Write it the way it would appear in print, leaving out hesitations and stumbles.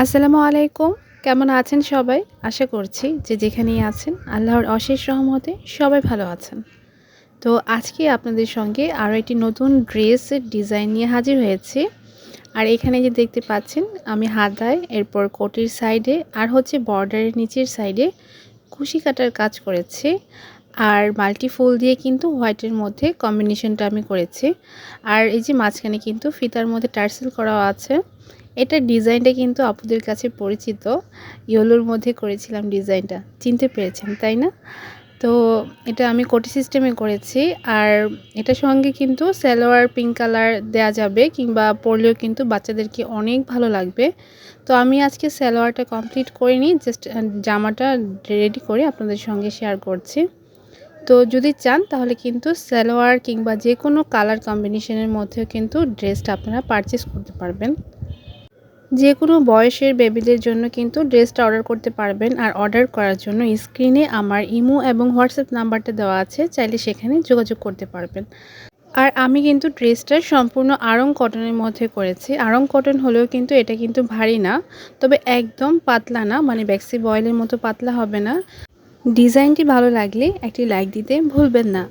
আসসালামু আলাইকুম। কেমন আছেন সবাই? আশা করছি যে যেখানেই আছেন আল্লাহর অশেষ রহমতে সবাই ভালো আছেন। তো আজকে আপনাদের সঙ্গে আরও একটি নতুন ড্রেসের ডিজাইন নিয়ে হাজির হয়েছি। আর এখানে যে দেখতে পাচ্ছেন আমি হাতায়, এরপর কোটির সাইডে আর হচ্ছে বর্ডারের নিচের সাইডে কুশি কাটার কাজ করেছি। আর মাল্টি ফুল দিয়ে কিন্তু হোয়াইটের মধ্যে কম্বিনেশনটা আমি করেছি। আর এই যে মাঝখানে কিন্তু ফিতার মধ্যে টার্সেল করাও আছে। এটার ডিজাইনটা কিন্তু আপুদের কাছে পরিচিত। ইয়েলোর মধ্যে করেছিলাম ডিজাইনটা। চিনতে পেরেছেন, তাই না? তো এটা আমি কোটি সিস্টেমে করেছি। আর এটার সঙ্গে কিন্তু সালোয়ার পিঙ্ক কালার দেয়া যাবে, কিংবা পরলেও কিন্তু বাচ্চাদেরকে অনেক ভালো লাগবে। তো আমি আজকে সালোয়ারটা কমপ্লিট করিনি, জাস্ট জামাটা রেডি করে আপনাদের সঙ্গে শেয়ার করছি। তো যদি চান তাহলে কিন্তু সালোয়ার কিংবা যে কোনো কালার কম্বিনেশনের মধ্যেও কিন্তু ড্রেসটা আপনারা পারচেস করতে পারবেন। যে কোনো বয়সের বেবিদের জন্য কিন্তু ড্রেসটা অর্ডার করতে পারবেন। আর অর্ডার করার জন্য স্ক্রিনে আমার ইমো এবং হোয়াটসঅ্যাপ নাম্বারটা দেওয়া আছে, চাইলে সেখানে যোগাযোগ করতে পারবেন। আর আমি কিন্তু ড্রেসটা সম্পূর্ণ আড়ং কটনের মধ্যে করেছি। আড়ং কটন হলেও কিন্তু এটা কিন্তু ভারী না, তবে একদম পাতলা না, মানে ব্যাক্সি বয়েলের মতো পাতলা হবে না। ডিজাইনটি ভালো লাগলে একটি লাইক দিতে ভুলবেন না।